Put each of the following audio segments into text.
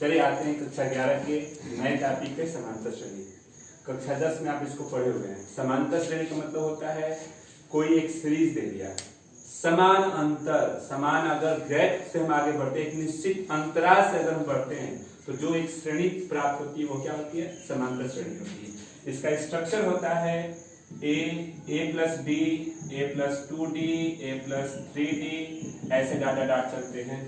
चलिए आते हैं कक्षा 11 के नए टॉपिक है समांतर श्रेणी। कक्षा 10 में आप इसको पढ़े हुए हैं। समांतर श्रेणी का मतलब होता है कोई एक सीरीज दे दिया, समान अंतर, समान अगर गैप से हम आगे बढ़ते हैं, एक निश्चित अंतराल से अगर हम बढ़ते हैं तो जो एक श्रेणी प्राप्त होती है वो क्या होती है? समांतर श्रेणी होती है। इसका स्ट्रक्चर होता है a plus b, a plus 2d, a plus 3d, ऐसे डाटा डाट चलते हैं।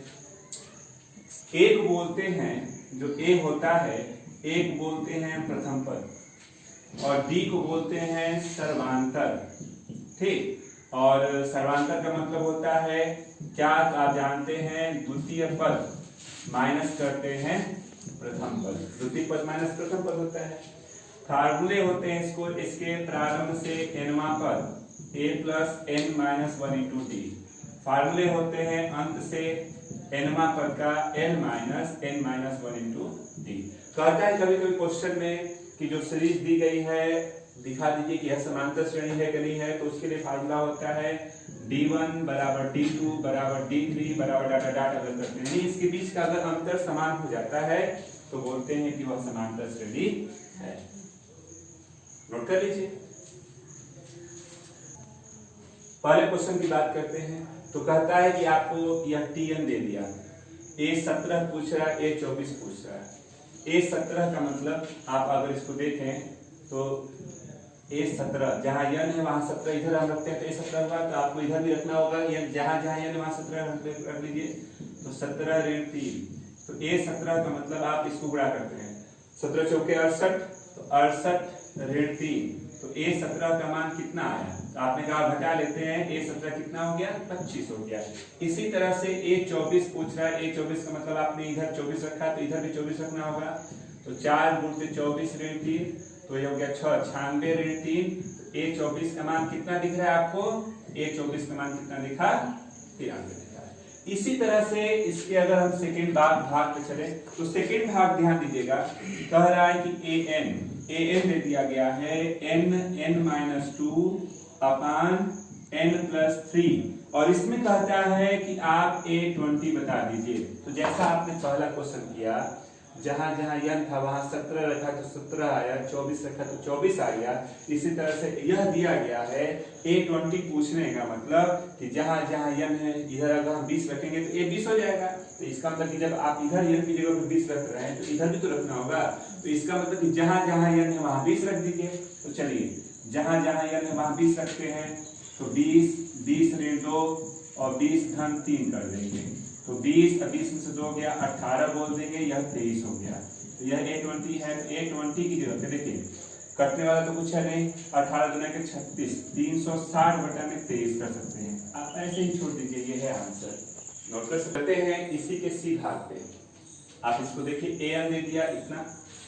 एक बोलते हैं जो a होता है, एक बोलते हैं प्रथम पद और d को बोलते हैं सर्वांतर। ठीक, और सर्वांतर का मतलब होता है क्या? आप जानते हैं द्वितीय पद माइनस करते हैं प्रथम पद, द्वितीय पद माइनस प्रथम पद होता है। फार्मूले होते हैं इसको, इसके प्रारंभ से nवां पद a plus n minus 1 into d, फार्मूले होते हैं अंत से nवां पद का l minus n minus 1 into d। कहता है कभी कभी क्वेश्चन में कि जो सीरीज दी गई है दिखा दीजिए कि यह समांतर श्रेणी है कि नहीं है, तो उसके लिए फार्मूला होता है d1 बराबर d2 बराबर d3 बराबर डाटा डाट अगर करते हैं, इसके बीच का अगर अंतर समान हो जाता है तो बोलते हैं कि वह समांतर श्रेणी है। नोट कर लीजिए। पहले क्वेश्चन की बात करते हैं तो कहता है कि आपको यह Tn दे दिया, A17 पूछ रहा है, A24 पूछ रहा है। A17 का मतलब आप अगर इसको देखें तो A17 जहां n है वहां 17 इधर हम रखते हैं तो A17 हुआ, तो आपको इधर भी रखना होगा, जहां जहां n वहां 17 रख लीजिए तो 17 ऋण 3, तो A17 का मतलब आप इसको गुणा करते हैं 17 चौके 68, तो 68 ऋण 3, तो A17 का मान कितना आया? तो आपने कहा घटा लेते हैं, A17 कितना हो गया? 25 हो गया। इसी तरह से A24 पूछ रहा है, A24 का मतलब आपने इधर 24 रखा तो इधर भी 24 रखना होगा, तो 4 गुणित 24 ऋण 3, तो ये हो गया 6, 96 ऋण 3, तो A24 का मान कितना दिख रहा है आपको? A24 का मान कितना दिखा? 93 दिखा। इसी तरह से इसके अगर हम सेकेंड भाग पे चले तो सेकेंड भाग ध्यान दीजिएगा, कह रहा है कि an दे दिया गया है n minus 2 अपान n plus 3, और इसमें कहता है कि आप A20 बता दीजिए। तो जैसा आपने पहला क्वेश्चन किया, जहां जहां n था वहां 17 रखा तो 17 आया, 24 रखा तो 24 आ गया। इसी तरह से यह दिया गया है A20 पूछने का मतलब कि जहां जहां n है इधर अगर हम 20 रखेंगे तो A 20 हो जाएगा। तो इसका मतलब कि जब आप इधर n की जगह पर 20 रख रहे हैं तो इधर भी तो रखना होगा, तो इसका मतलब कि जहां जहां n है वहां 20 रख दीजिए। तो चलिए जहां जहां n है वहां 20 रखते हैं, तो 20 ऋण 2 और 20 धन 3 कर देंगे, तो 20 और 20 में से 2 गया 18 बोल देंगे, यह 23 हो गया। तो यह A20 है। A20 की जगह पे देखिए कटने वाला तो कुछ है नहीं, 18 दुना के 36, 360 बटा में 23 कर सकते हैं। आप ऐसे ही छोड़ दीजिए, ये है आंसर। नोट कर सकते हैं। इसी के सी भाग पे आप इसको देखिए, an दे दिया इतना,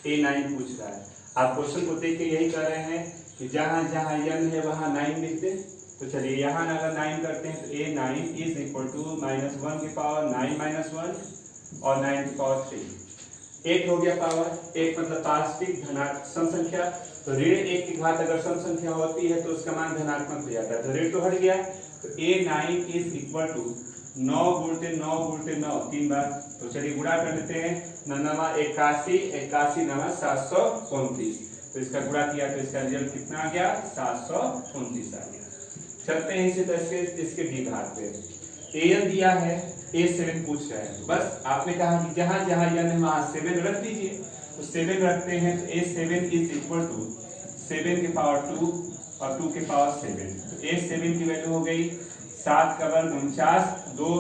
A9 पूछ रहा है। आप क्वेश्चन को देख के यही कर रहे हैं कि जहां जहां n है वहां 9 लिख दे। तो चलिए यहाँ अगर 9 करते हैं तो A9 इज इक्वल टू -1 की पावर 9 - 1 और 9 की पावर 3। 8 हो गया पावर, 1 मतलब पार्श्विक धनात्मक सम संख्या, तो ऋण 1 की घात अगर सम संख्या होती है तो उसका मान धनात्मक हो जाता है, तो ऋण तो हट गया। तो A9 इज इक्वल टू 9 गुणित 9 गुणित 9 3 बार, तो चलिए गुणा कर लेते हैं। 9 81, 81 9 729, तो इसका गुणा किया तो इसका रिजल्ट कितना आ गया? 729 आ गया। चलते हैं इसी तरह से इसके डी भाग पे। an दिया है, A7 पूछ रहा है, बस आपने कहा कि जहां जहां n है वहां 7 रख दीजिए, तो 7 रखते हैं तो A7 इज इक्वल टू 7 के पावर 2 और 2 के पावर 7, तो A7 की वैल्यू हो गई 7 का वर्ग 49, 2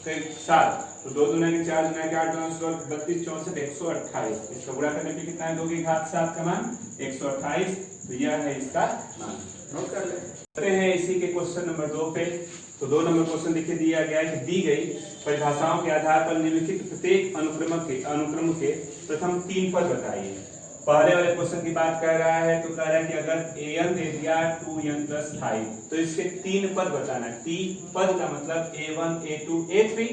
के 7, तो 2 दूना के 4 दूना के 8 दूना 32 64 128, इसका गुणा करने पे कितना है? 2 की घात 7 का मान 128, तो यह है इसका मान। नोट कर लेते हैं इसी के क्वेश्चन नंबर 2 पे। तो 2 नंबर क्वेश्चन देखिए दिया गया है कि दी गई परिभाषाओं के आधार पर निम्नलिखित प्रत्येक अनुक्रम के प्रथम 3 पद बताइए। पहले वाले क्वेश्चन की बात कर रहा है, तो कह रहा है कि अगर an दे दिया 2n + 5, तो इसके 3 पद बताना है। 3 पद का मतलब A1 A2 A3,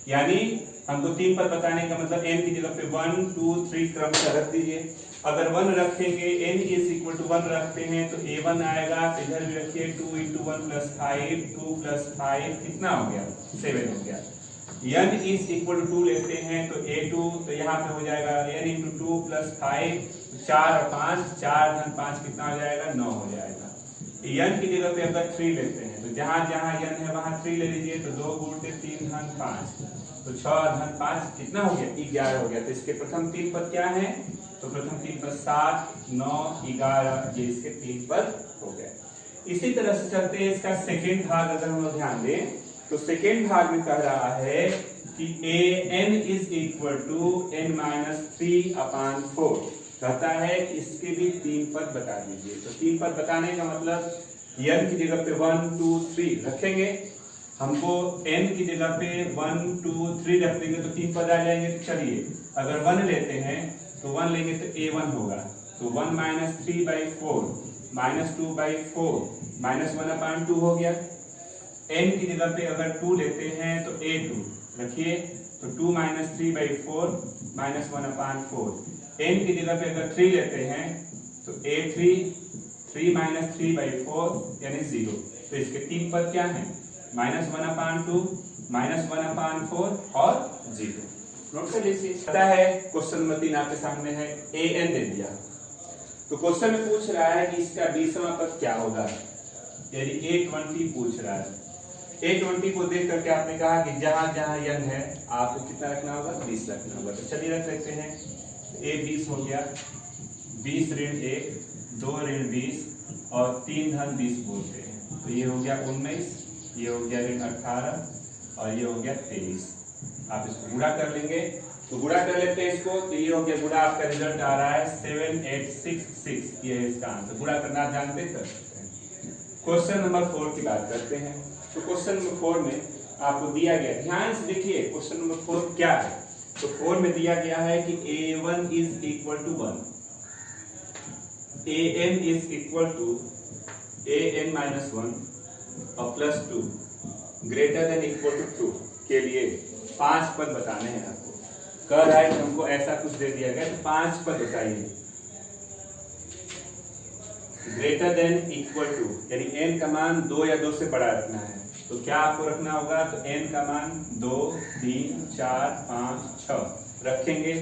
यानी हमको 3 पद बताने का मतलब n की जगह पे 1 2 3 क्रम से रख दीजिए। अगर 1 रखेंगे, n इज इक्वल टू 1 रखते हैं तो A1 आएगा, इधर भी रखिए 2 × 1 + 5, 2 + 5 कितना हो गया? 7 हो गया। n इज इक्वल टू 2 लेते हैं तो a2 तो यहाँ पे हो जाएगा n इंटू 2 प्लस 5, 4 और 5, 4 धन 5 कितना हो जाएगा 9 हो जाएगा। n की जगह पे अगर 3 लेते हैं तो जहाँ जहाँ n है वहाँ 3 ले लीजिए तो 2 गुणते 3 धन 5 तो 6 धन 5 कितना हो गया 11 हो गया। तो इसके प्रथम 3 पद क्या है तो प्रथम 3 पद 7, 9, 11 ये इसके 3 पद हो गए। इसी तरह से चलते हैं इसका सेकेंड भाग अगर हम ध्यान दें तो सेकेंड भाग में कह रहा है कि an is equal to n minus 3/4 कहता है इसके भी 3 पद बता दीजिए। तो 3 पद बताने का मतलब n की जगह पे 1, 2, 3 रखेंगे, हमको n की जगह पे 1, 2, 3 रख देंगे तो 3 पद आ जाएंगे। तो चलिए अगर 1 लेते हैं तो 1 लेंगे तो a1 होगा तो 1 माइनस 3/4 माइनस 2/4 माइनस 1/2 हो गया। n की जगह पे अगर 2 लेते हैं तो a2 रखिए तो 2 माइनस 3/4 माइनस 1/4। n की जगह पे अगर 3 लेते हैं तो a3 3 माइनस 3/4 यानी 0। तो इसके 3 पद क्या हैं माइनस 1/2 माइनस 1/4 और 0। नोट कर लीजिए। पता है क्वेश्चन नंबर 3 आपके सामने है an दे दिया तो क्वेश्चन में पूछ रहा है कि इसका 20वां पद क्या होगा यानी a20 पूछ रहा है। a20 को देख करके आपने कहा कि जहां जहां n है आपको कितना रखना होगा 20 रखना होगा। तो चलिए रख लेते हैं a 20 हो गया 20 ऋण 1 2 ऋण 20 और 3 धन 20 बोलते हैं तो ये हो गया 19, ये हो गया ऋण 18 और ये हो गया 23। आप इसको गुणा कर लेंगे तो गुणा कर लेते हैं इसको तो ये हो गया गुणा आपका रिजल्ट आ रहा है 7866 ये है इसका आंसर। गुणा करना आप जानते कर सकते हैं। क्वेश्चन नंबर 4 की बात करते हैं तो क्वेश्चन नंबर 4 में आपको दिया गया ध्यान से देखिए क्वेश्चन नंबर 4 क्या है। तो 4 में दिया गया है कि a1 is equal to 1 an is equal to an minus 1 और plus 2 greater than equal to 2 के लिए 5 पद बताने हैं। आपको कह रहा है कि हमको ऐसा कुछ दे दिया गया तो 5 पद बताइए ग्रेटर देन इक्वल टू यानी n का मान 2 या 2 से बड़ा रखना है। तो क्या आपको रखना होगा तो n का मान 2, 3, 4, 5, 6 रखेंगे।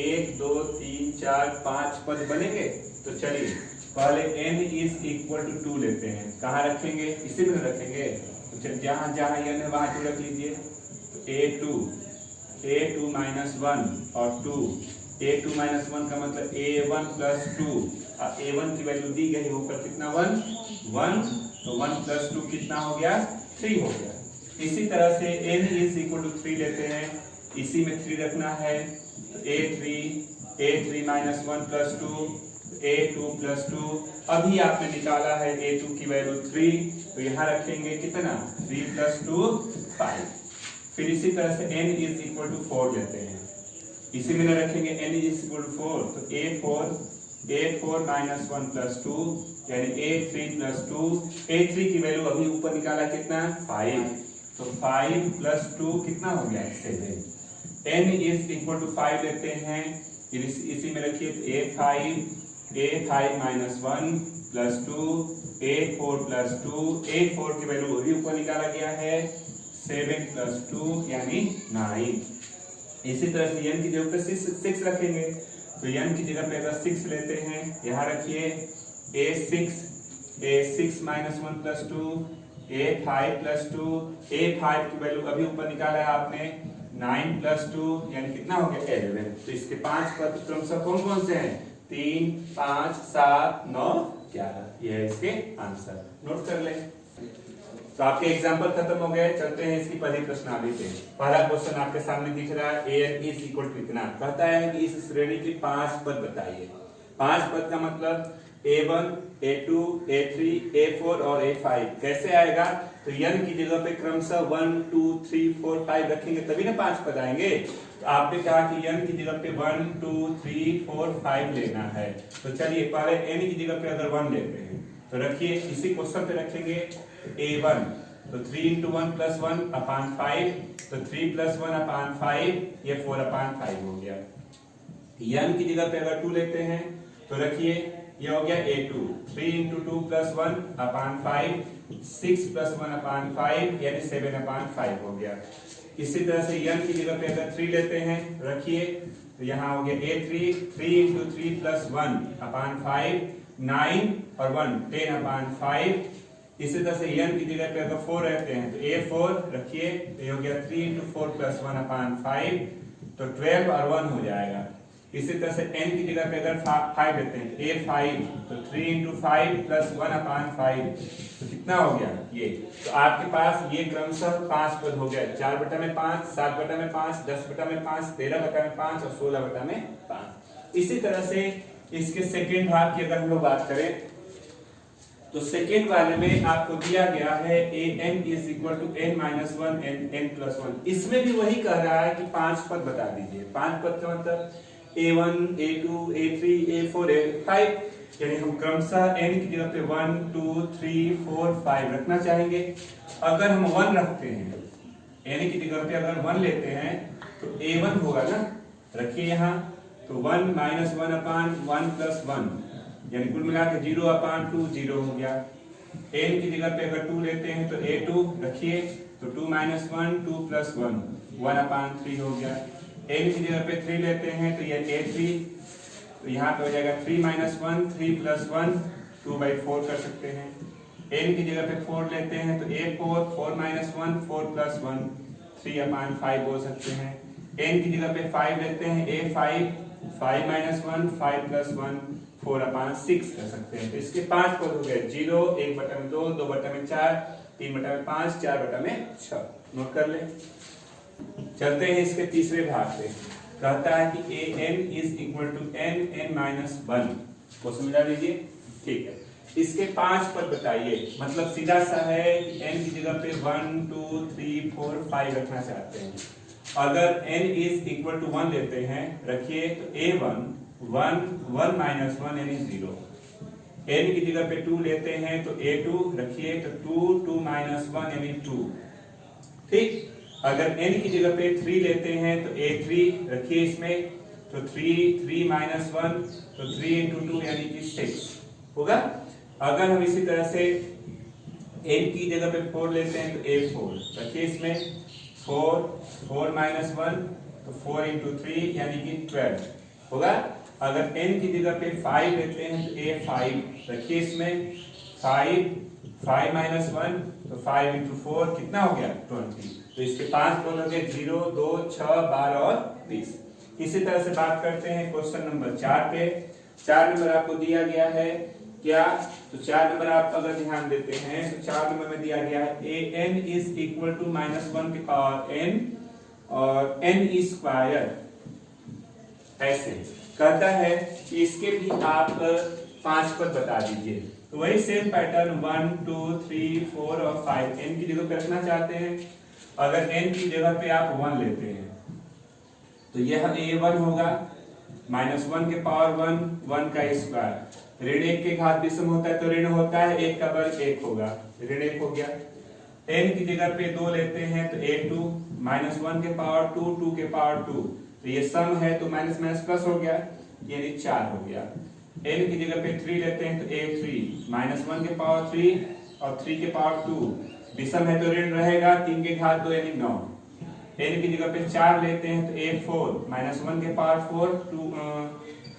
1, 2, 3, 4, 5 पद बनेंगे। तो चलिए पहले n इज इक्वल टू 2 लेते हैं। कहाँ रखेंगे इसी में रखेंगे तो जहां जहां n है वहां 2 रख लीजिए। तो a2 माइनस 1 और 2 a2 माइनस 1 का मतलब a1 प्लस 2 और a1 की वैल्यू दी गई ऊपर कितना 1 तो 1 प्लस 2 कितना हो गया 3 हो गया। इसी तरह से n इज इक्वल टू 3 लेते हैं इसी में 3 रखना है तो a3 minus 1 plus 2 a2 plus 2 अभी आपने निकाला है a2 की वैल्यू 3 तो यहाँ रखेंगे कितना 3 प्लस 2 5। फिर इसी तरह से n इज इक्वल टू 4 लेते हैं इसी में रखेंगे n इज इक्वल टू 4 तो a4 माइनस 1 प्लस 2 यानी a3 प्लस 2 a3 की वैल्यू अभी ऊपर निकाला कितना 5 तो 5 प्लस 2 कितना हो गया 7। n इज इक्वल टू 5 लेते हैं इसी में रखिए तो a5 minus 1 plus 2 a4 plus 2 a4 की वैल्यू अभी ऊपर निकाला गया है 7 प्लस 2 यानी 9। इसी तरह से n की जगह पे 6 रखेंगे तो n की जगह पे अगर 6 लेते हैं यहाँ रखिए a6 minus 1 plus 2 a5 plus 2 a5 की वैल्यू अभी ऊपर निकाला है आपने 9 प्लस 2 यानी कितना हो गया 11। तो इसके 5 पद क्रमशः कौन कौन से हैं 3, 5, 7, 9, 11 ये है इसके आंसर। नोट कर लें। तो आपके एग्जाम्पल खत्म हो गए। चलते हैं इसकी पहली प्रश्नावली पे। पहला क्वेश्चन आपके सामने दिख रहा है an इज इक्वल टू कितना कहता है कि इस श्रेणी की 5 पद बताइए। 5 पद का मतलब a1 a2 a3 a4 और a5 कैसे आएगा तो n की जगह पे क्रमशः 1 2 3 4 5 रखेंगे तभी ना 5 पद आएंगे। तो आपने कहा कि n की जगह पे 1 2 3 4 5 लेना है। तो चलिए पहले n की जगह पे अगर 1 लेते हैं तो रखिए इसी क्वेश्चन पे रखेंगे a1 तो 3 into 1 plus 1 upon 5 तो 3 plus 1 upon 5 ये 4 upon 5 हो गया। n की जगह पे अगर 2 लेते हैं तो रखिए ये हो गया a2 3 into 2 plus 1 upon 5 6 plus 1 upon 5 यानी 7 upon 5 हो गया। इसी तरह से n की जगह पे अगर 3 लेते हैं रखिए, तो यहाँ हो गया a3, 3 into 3 plus 1 upon 5, 9 और 1 10 upon 5। इसी तरह से n की जगह पे अगर 4 रहते हैं तो a4 रखिए, तो ये हो गया 3 into 4 plus 1 upon 5, तो 12 और 1 हो जाएगा। इसी तरह से n की जगह पे अगर 5 लेते हैं तो a5, तो 3 into 5 plus 1 upon 5, तो कितना हो गया ये। तो आपके पास ये क्रमशः 5 पद हो गया, 4/5, 7/5, 10/5, 13/5 और 16/5। इसी तरह से इसके सेकेंड भाग की अगर हम लोग बात करें तो सेकेंड वाले में आपको दिया गया है an is equal to n minus 1 and n plus 1। इसमें भी वही कह रहा है कि 5 पद बता दीजिए। 5 पद का मतलब a1, a2, a3, a4, a5, यानी हम क्रमशः n की जगह पे 1, 2, 3, 4, 5 रखना चाहेंगे। अगर हम 1 रखते हैं, n की जगह पे अगर 1 लेते हैं तो a1 होगा ना, रखिए यहाँ, तो 1 minus 1 upon 1 plus 1, यानी कुल मिला के 0/2 0 हो गया। n की जगह पे अगर 2 लेते हैं तो a2 रखिए, तो 2 minus 1 2 plus 1 1/3 हो गया। n की जगह पे 3 लेते हैं तो ये a3, तो यहाँ पे हो जाएगा 3 minus 1 3 plus 1 2/4 कर सकते हैं। n की जगह पे 4 लेते हैं तो a4 4 minus 1 4 plus 1 3/5 बोल सकते हैं। n की जगह पे 5 लेते हैं a5 5 minus 1 5 plus 1 4/6 कर सकते हैं। तो इसके 5 पद हो गए, 0, 1/2, 2/4, 3/5, 4/6। नोट कर ले। चलते हैं इसके तीसरे भाग पे। कहता है कि an is equal to n minus 1 को समझा लीजिए। ठीक है, इसके 5 पद बताइए। मतलब सीधा सा है कि n की जगह पे 1 2 3 4 5 रखना चाहते हैं। अगर n is equal to 1 लेते हैं रखिए, तो a1 1 minus 1 यानी 0। n की जगह पे 2 लेते हैं तो a2 रखिए, तो 2 minus 1 यानी 2। ठीक, अगर n की जगह पे 3 लेते हैं तो a3 रखिए इसमें, तो 3 minus 1, तो 3 into 2 यानी कि 6 होगा। अगर हम इसी तरह से n की जगह पे 4 लेते हैं तो a4 रखिए इसमें, 4 minus 1, तो 4 into 3 यानी कि 12 होगा। अगर n की जगह पे 5 लेते हैं तो a5 रखिए इसमें, 5 minus 1, तो 5 into 4 कितना हो गया 20। तो इसके 5 पद हो गए, 0 2 6 12 और 20। इसी तरह से बात करते हैं क्वेश्चन नंबर 4 पे। 4 नंबर आपको दिया गया है क्या, तो 4 नंबर आप अगर ध्यान देते हैं तो 4 नंबर में दिया गया है an is equal to -1 की पावर n और n स्क्वायर। ऐसे कहता है कि इसके भी आप 5 पद बता दीजिए। तो वही सेम पैटर्न 1 2 3 4 और 5 n की जगह पे रखना चाहते हैं। अगर n की जगह पे आप 1 लेते हैं तो यह a1 होगा, -1 के पावर 1 का स्क्वायर, ऋण 1 के घात विषम होता है तो ऋण होता है, 1 का वर्ग 1 होगा, ऋण 1 हो गया। n की जगह पे 2 लेते हैं तो a2 -1 के पावर 2 2 के पावर 2, तो ये सम है तो माइनस माइनस प्लस हो गया, यानी 4 हो गया। n की जगह पे 3 लेते हैं तो a3 -1 के पावर 3 और 3 के पावर 2, विषम है तो ऋण रहेगा, 3 के घात 2 यानी 9। n की जगह पे 4 लेते हैं तो a4 -1 के पावर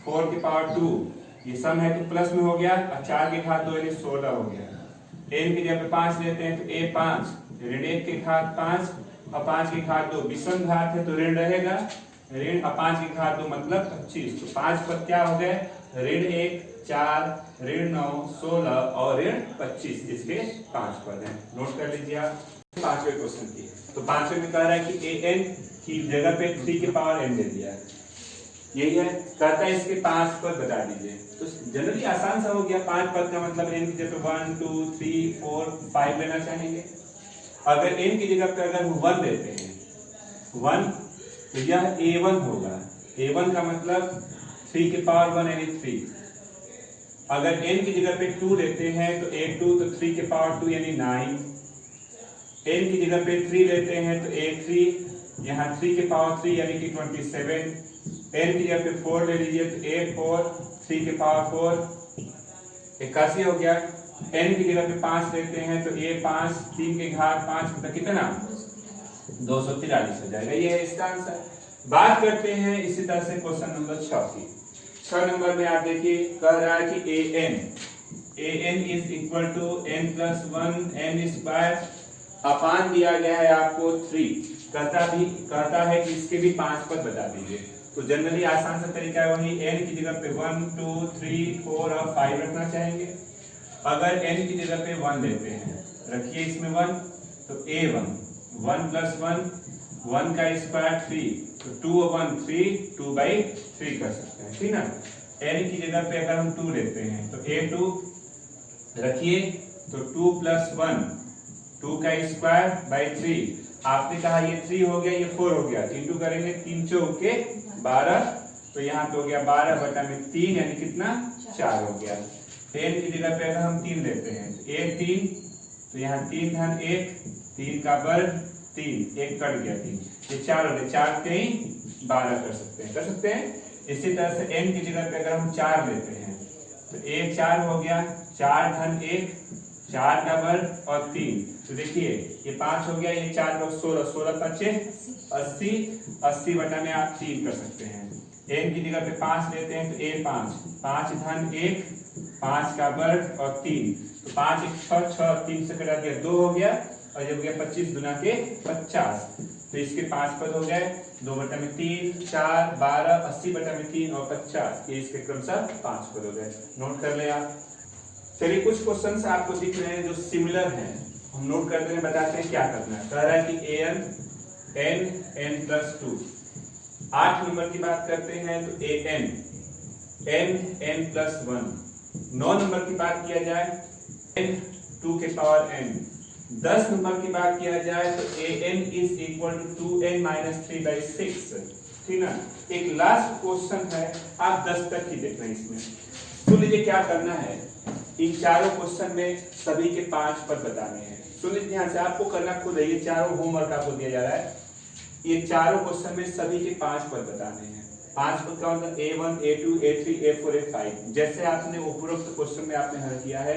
4 के पावर 2, ये सम है तो प्लस में हो गया और 4 के घात 2 यानी 16 हो गया। n की जगह पे 5 लेते हैं तो a5 ऋण 1 के घात 5 और 5 के घात 2, विषम घात है तो ऋण रहेगा, ऋण 5 की घात 2 मतलब 25। तो 5 पद क्या हो गए, ऋण 1 4 ऋण 9 16 और ऋण 25, इसके 5 पद हैं। नोट कर लीजिए आप। 5वें क्वेश्चन की, तो 5वें में कह रहा है कि an की जगह पे 3 के पावर n दे दिया है, यही है। कहता है इसके 5 पद बता दीजिए। तो जनरली आसान सा हो गया, 5 पद का मतलब n की जगह पे 1 2 3 4 5 लेना चाहेंगे। अगर n की जगह पे अगर हम 1 लेते हैं 1, तो यह a1 होगा, a1 का मतलब 3 के पावर 1 यानी 3। अगर n की जगह पे 2 लेते हैं तो a2 तो 3 के पावर 2 यानी 9। n की जगह पे 3 लेते हैं तो a3 यहाँ 3 के पावर 3 यानी कि 27। n की जगह पे 4 ले लीजिए तो a4 3 के पावर 4 81 हो गया। n की जगह पे 5 लेते हैं तो a5 3 के घात 5 मतलब कितना 243 हो जाएगा, ये है इसका आंसर। बात करते हैं इसी तरह से क्वेश्चन नंबर 6 की। 6 नंबर में आप देखिए कह रहा है कि an is equal to n+1 n square upon दिया गया है आपको 3। कहता है कि इसके भी 5 पद बता दीजिए। तो जनरली आसान सा तरीका है, वही n की जगह पे 1 2 3 4 और 5 रखना चाहेंगे। अगर n की जगह पे 1 लेते हैं, रखिए इसमें 1, तो a1 1+1 1 का स्क्वायर 3, तो 2 1 3 2/3 कर सकते हैं, ठीक ना। n की जगह पे अगर हम 2 लेते हैं तो a2 रखिए, तो 2+1 2 का स्क्वायर बाई 3। आपने कहा ये 3 हो गया, ये 4 हो गया, 3 2 करेंगे 3 चौके 12, तो यहाँ पे हो गया 12/3 यानी कितना 4 हो गया। n की जगह पे अगर हम 3 लेते हैं तो a3, तो यहाँ 3 धन 1 3 का वर्ग 3 1 कट गया 3, ये 4 हो गया, 4 3 12 कर सकते हैं। इसी तरह से n की जगह पे अगर हम 4 लेते हैं तो a4 हो गया, 4 धन 1 4 का वर्ग और 3, तो देखिए ये 5 हो गया, ये 4 का 16 16 5 80 80 में आप 3 कर सकते हैं। n की जगह पे 5 लेते हैं तो a5 5 धन 1 5 का वर्ग और 3, तो 5 1 6 6 3 से कटा दिया 2 हो गया, और ये हो गया 25 गुना के 50, तो इसके 5 पद हो गए 2/3 4 12 80/3 और 50, ये इसके क्रमशः 5 पद हो गए। नोट कर ले आप। चलिए कुछ क्वेश्चन आपको दिख रहे हैं जो सिमिलर हैं, हम नोट करते हैं, बताते हैं क्या करना है। कह रहा है कि an n+2। 8 नंबर की बात करते हैं तो an n+1। 9 नंबर की बात किया जाए n 2 के पावर n। 10 नंबर की बात किया जाए तो an is equal to 2n-3/6, ठीक ना। एक लास्ट क्वेश्चन है, आप 10 तक ही देखना इसमें। सुन लीजिए क्या करना है, इन चारों क्वेश्चन में सभी के 5 पद बताने हैं। सुन लीजिए ध्यान से, आपको करना खुद है, ये चारों होमवर्क आपको दिया जा रहा है। ये चारों क्वेश्चन में सभी के 5 पद बताने हैं। 5 पद का मतलब a1 a2 a3 a4 a5। जैसे आपने उपरोक्त क्वेश्चन में आपने हल किया है,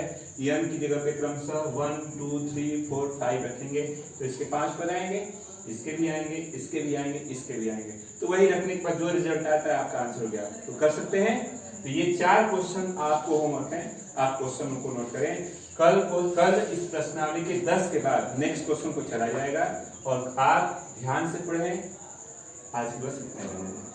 n की जगह पे क्रमशः 1 2 3 4 5 रखेंगे, तो इसके 5 पद आएंगे, इसके भी आएंगे, इसके भी आएंगे, इसके भी आएंगे, तो वही रखने के बाद जो रिजल्ट आता है आपका आंसर हो गया। तो कर सकते हैं। तो ये 4 क्वेश्चन आपको होमवर्क है, आप क्वेश्चन को नोट करें। कल इस प्रश्नावली के 10 के बाद नेक्स्ट क्वेश्चन को चला जाएगा, और आप ध्यान से पढ़ें। आज बस इतना ही।